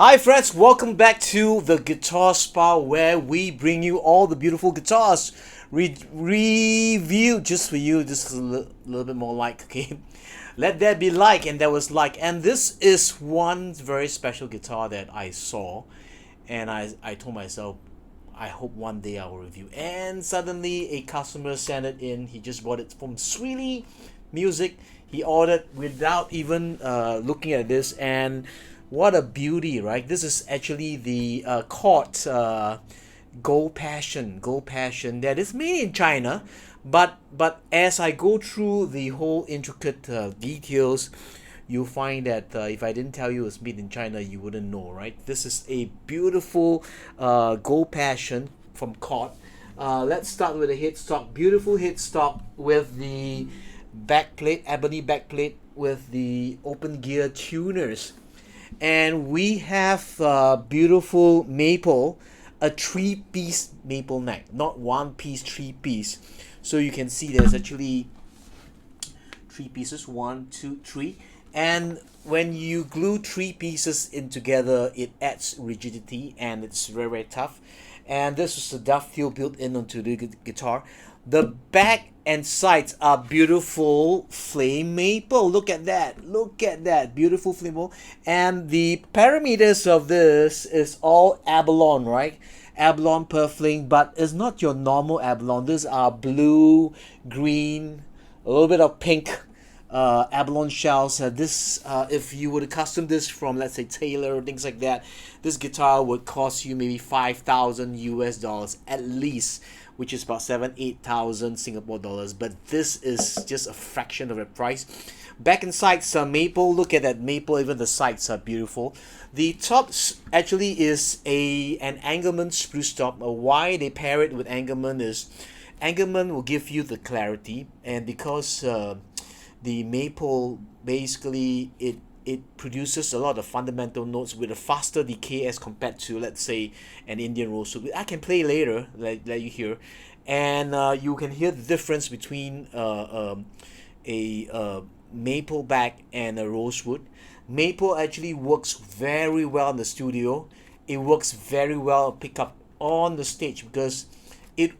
Hi friends, welcome back to the Guitar Spa where we bring you all the beautiful guitars review just for you. Just a little bit more like, okay? Let there be like, and there was like. And this is one very special guitar that I saw, and I told myself, I hope one day I will review. And suddenly a customer sent it in. He just bought it from Sweetie Music. He ordered without even looking at this, and what a beauty, right? This is actually the CORT Gold Passion that is made in China, but as I go through the whole intricate details, you'll find that if I didn't tell you it's made in China, you wouldn't know, right? This is a beautiful Gold Passion from CORT. Let's start with the headstock. Beautiful headstock with the backplate, ebony backplate with the open gear tuners. And we have beautiful maple, a three-piece maple neck, not one piece, three-piece. So you can see there's actually three pieces, one, two, three. And when you glue three pieces in together, it adds rigidity and it's very, very tough. And this is the dovetail built in onto the guitar. The back and sides are beautiful flame maple. Look at that. Look at that. Beautiful flame maple. And the parameters of this is all abalone, right? Abalone purfling, but it's not your normal abalone. These are blue, green, a little bit of pink abalone shells. If you would custom this from, let's say, Taylor or things like that, this guitar would cost you maybe 5,000 US dollars at least, which is about 8,000 Singapore dollars. But this is just a fraction of the price. Back and sides are maple. Look at that maple. Even the sides are beautiful. The top actually is an Engelmann spruce top. Why they pair it with Engelmann is Engelmann will give you the clarity, and because the maple basically it produces a lot of fundamental notes with a faster decay as compared to, let's say, an Indian rosewood. I can play later, let you hear, and you can hear the difference between a maple back and a rosewood. Maple actually works very well in the studio. It works very well pick up on the stage because it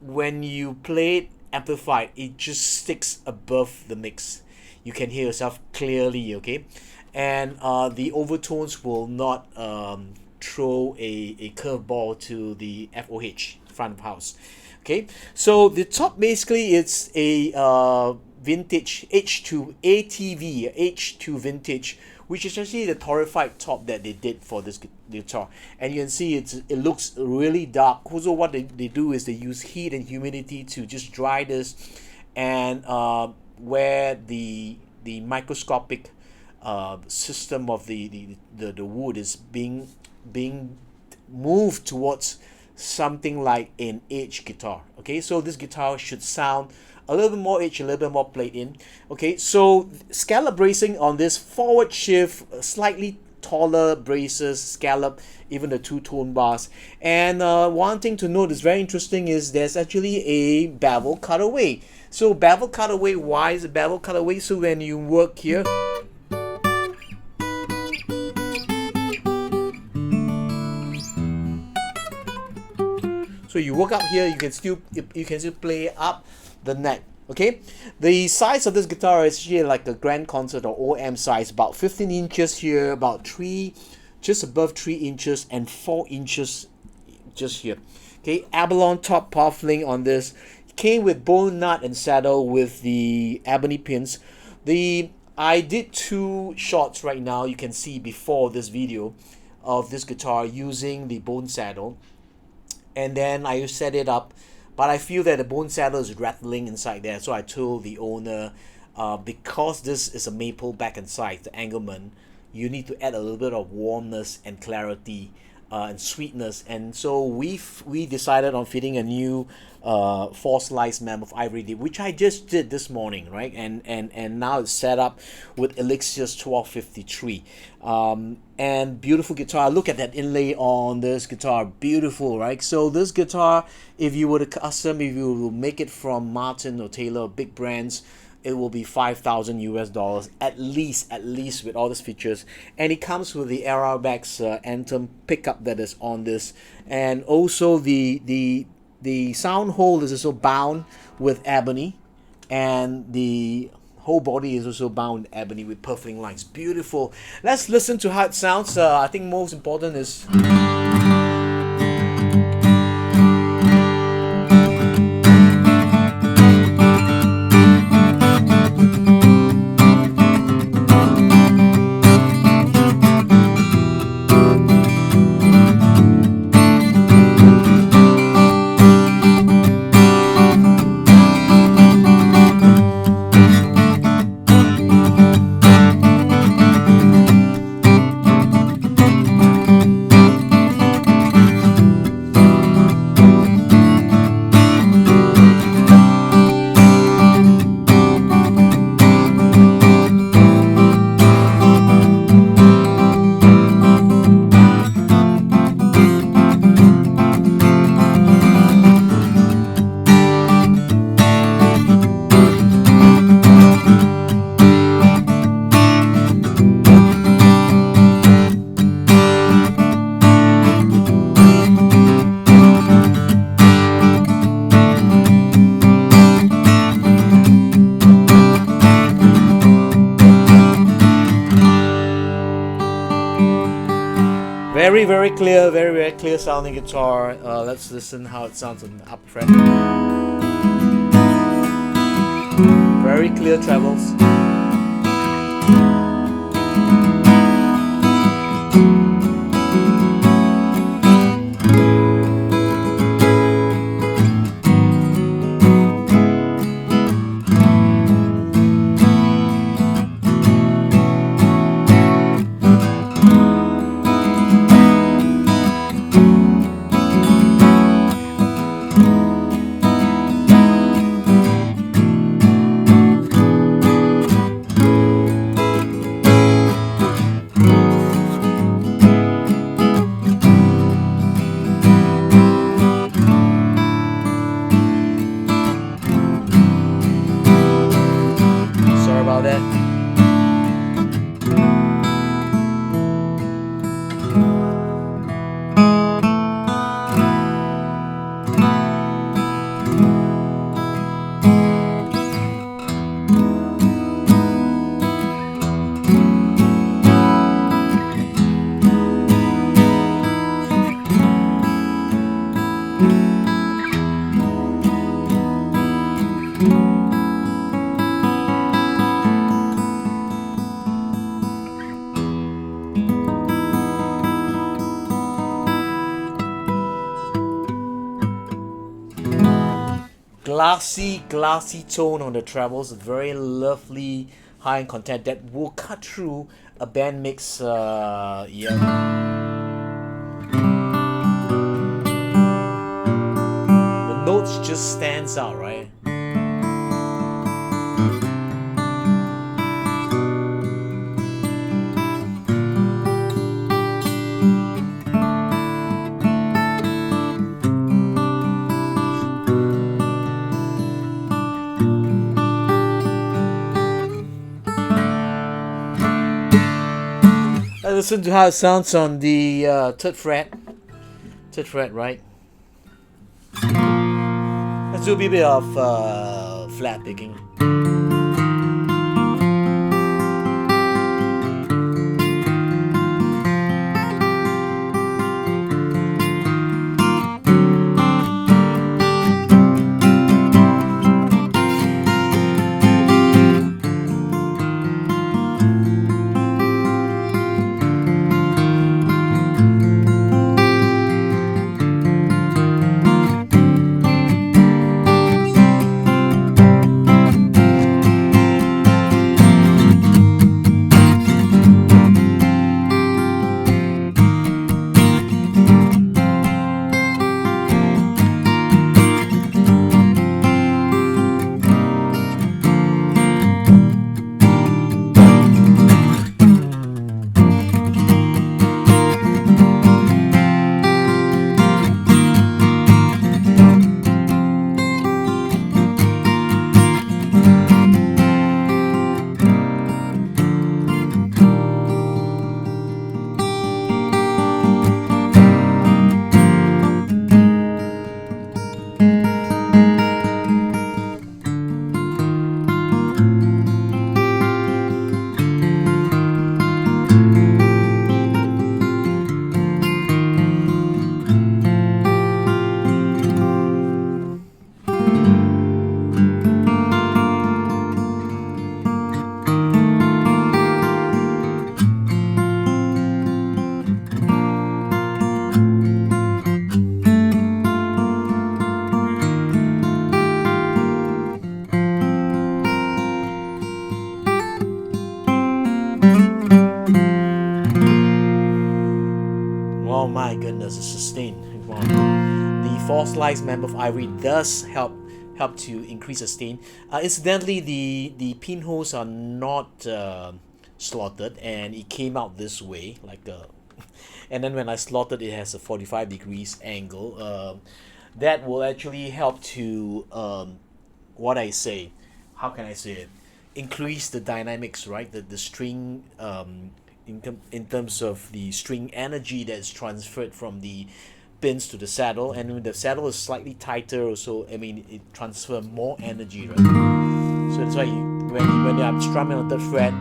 when you play it amplified, it just sticks above the mix. You can hear yourself clearly, okay? And the overtones will not throw a curveball to the FOH, front of house. Okay, so the top basically it's a vintage H2 ATV H2 vintage, which is actually the torrefied top that they did for this guitar. And you can see it looks really dark. So what they do is they use heat and humidity to just dry this, and where the microscopic system of the wood is being moved towards something like an H guitar. Okay, so this guitar should sound a little bit more H, a little bit more played in. Okay, so scallop bracing on this forward shift, slightly taller braces, scallop, even the two-tone bars. And one thing to note is very interesting is there's actually a bevel cutaway. So bevel cutaway, why is it bevel cutaway? So when you work here, so you work up here, you can still play up the neck. Okay, the size of this guitar is here like a grand concert or OM size, about 15 inches here, about just above 3 inches, and 4 inches just here. Okay, abalone top purfling on this. Came with bone nut and saddle with the ebony pins. I did 2 shots right now, you can see before this video, of this guitar using the bone saddle, and then I set it up, but I feel that the bone saddle is rattling inside there. So I told the owner, because this is a maple back and side, the Engelmann, you need to add a little bit of warmness and clarity and sweetness. And so we decided on fitting a new 4-slice mammoth ivory dip, which I just did this morning, right? And now it's set up with Elixir's 1253. And beautiful guitar. Look at that inlay on this guitar, beautiful, right? So this guitar, if you were to custom, if you will make it from Martin or Taylor, big brands, it will be 5,000 US dollars at least with all these features. And it comes with the Aerobags Anthem pickup that is on this, and also the sound hole is also bound with ebony, and the whole body is also bound in ebony with purfling lines. Beautiful. Let's listen to how it sounds. I think most important is very clear, very clear sounding guitar. Let's listen how it sounds on the upper fret. Very clear trebles. Glassy tone on the trebles, very lovely high-end content that will cut through a band mix. Yeah. The notes just stands out, right? Listen to how it sounds on the third fret, right? Let's do a bit of flat picking. Oh my goodness, it's sustained. Wow. The fossilized mammoth ivory does help to increase the stain. Incidentally, the pinholes are not slaughtered, and it came out this way like a. And then when I slaughtered, it has a 45 degrees angle. That will actually help to what I say. How can I say it? Increase the dynamics, right? The string in terms of the string energy that's transferred from the pins to the saddle, and when the saddle is slightly tighter also, I mean, it transfer more energy, right? So that's why when I'm strumming on the fret.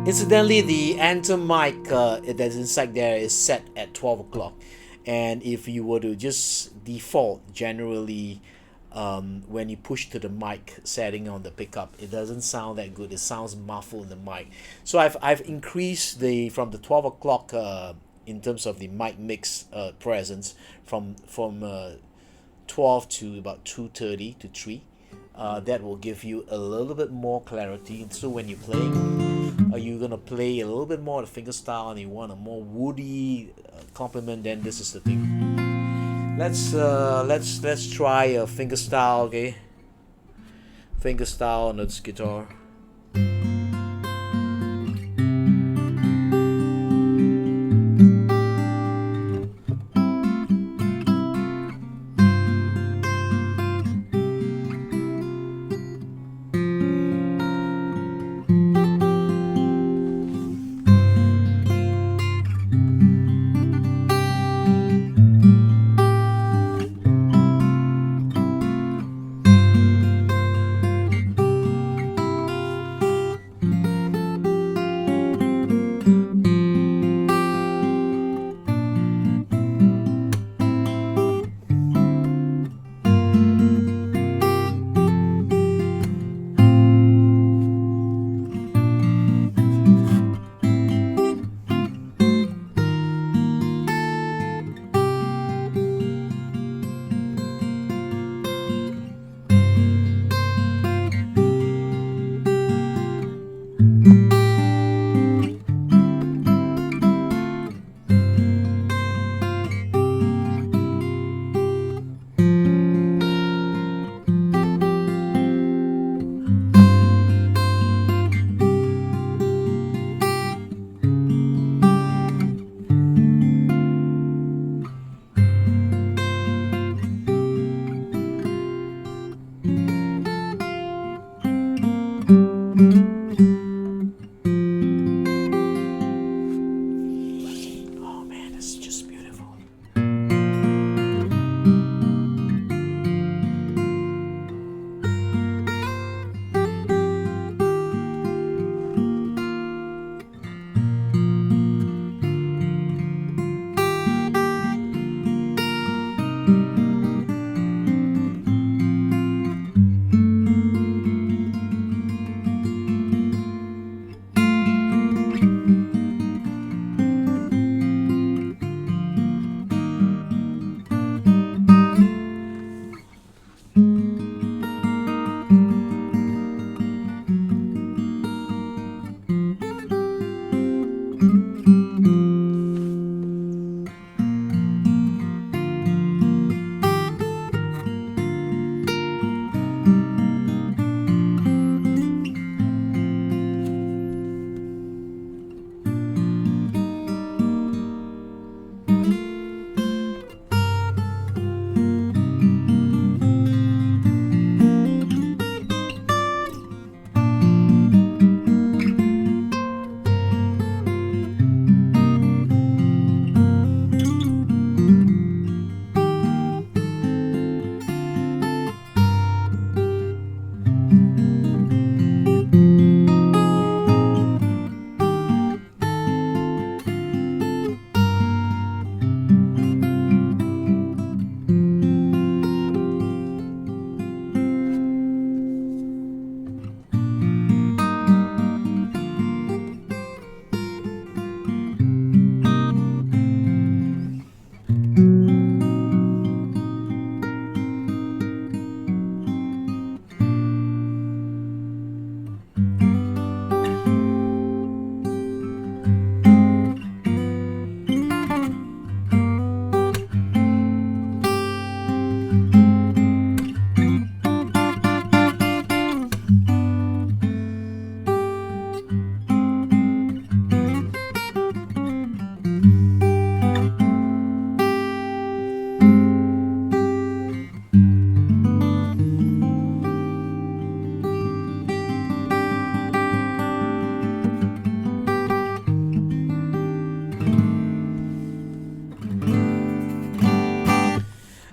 Incidentally, the anthem mic that's inside there is set at 12 o'clock. And if you were to just default, generally, when you push to the mic setting on the pickup, it doesn't sound that good. It sounds muffled in the mic. So I've increased from the 12 o'clock in terms of the mic mix presence from 12 to about 2:30 to 3. That will give you a little bit more clarity. So when you're playing, you're gonna play a little bit more of the fingerstyle, and you want a more woody complement, then this is the thing. Let's try a fingerstyle, okay? Fingerstyle on this guitar.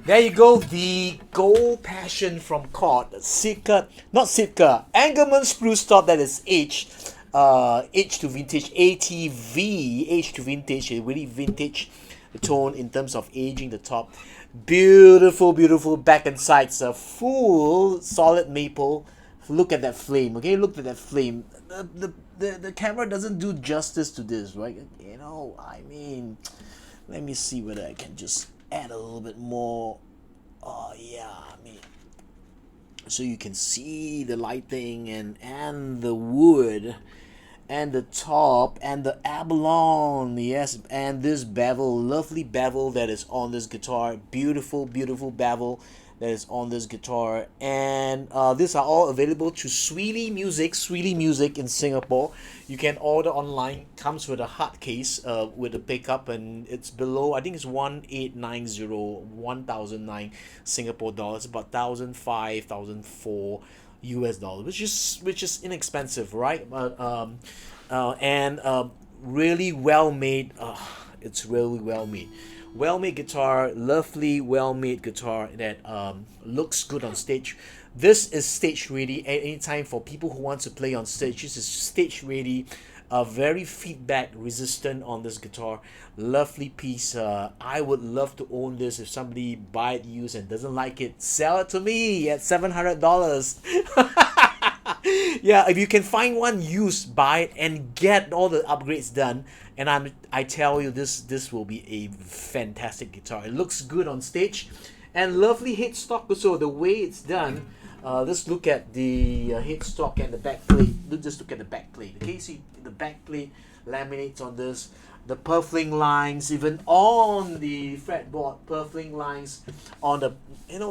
There you go, the Gold Passion from CORT. Sitka, not Sitka, Engelmann spruce top that is aged. Age to vintage, ATV, age to vintage, a really vintage tone in terms of aging the top. Beautiful, beautiful back and sides, a full solid maple. Look at that flame, okay? Look at that flame. The camera doesn't do justice to this, right? You know, I mean, let me see whether I can just add a little bit more. Oh yeah, I mean, so you can see the lighting and the wood and the top and the abalone, yes, and this bevel, lovely bevel that is on this guitar, beautiful, beautiful bevel that is on this guitar. And these are all available to Sweetie Music in Singapore. You can order online, comes with a hard case with a pickup, and it's below, I think it's 1890, 1009 Singapore dollars, about 1005, 1004 US dollars, which is inexpensive, right? But and really well made. It's really well made guitar, lovely well made guitar that looks good on stage. This is stage ready at any time for people who want to play on stage. This is stage ready, very feedback resistant on this guitar. Lovely piece. I would love to own this. If somebody buy it used and doesn't like it, sell it to me at $700. Yeah, if you can find one used, buy it and get all the upgrades done. And I tell you, this will be a fantastic guitar. It looks good on stage, and lovely headstock also. The way it's done. Let's look at the headstock and the back plate. Just look at the back plate. Okay, see the back plate laminates on this. The purfling lines, even on the fretboard, purfling lines on the,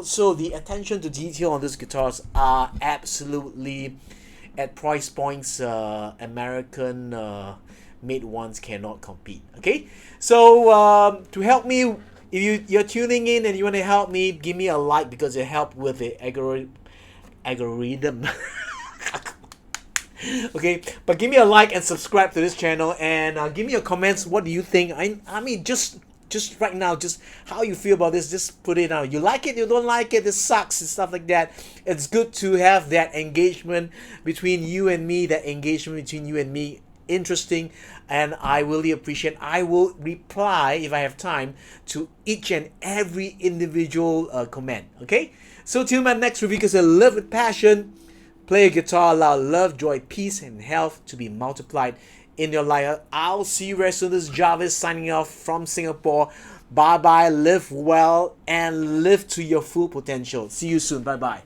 so the attention to detail on these guitars are absolutely at price points American made ones cannot compete. Okay, so to help me, if you're tuning in and you want to help me, give me a like, because it helps with the algorithm. Okay, but give me a like and subscribe to this channel, and give me your comments. What do you think? I mean, just right now, just how you feel about this. Just put it out. You like it, you don't like it, this sucks, and stuff like that. It's good to have that engagement between you and me. That engagement between you and me, interesting, and I really appreciate. I will reply if I have time to each and every individual comment. Okay, so till my next review, because I love with passion. Play a guitar, allow love, joy, peace, and health to be multiplied in your life. I'll see you very soon. This is Jarvis signing off from Singapore. Bye bye. Live well and live to your full potential. See you soon. Bye bye.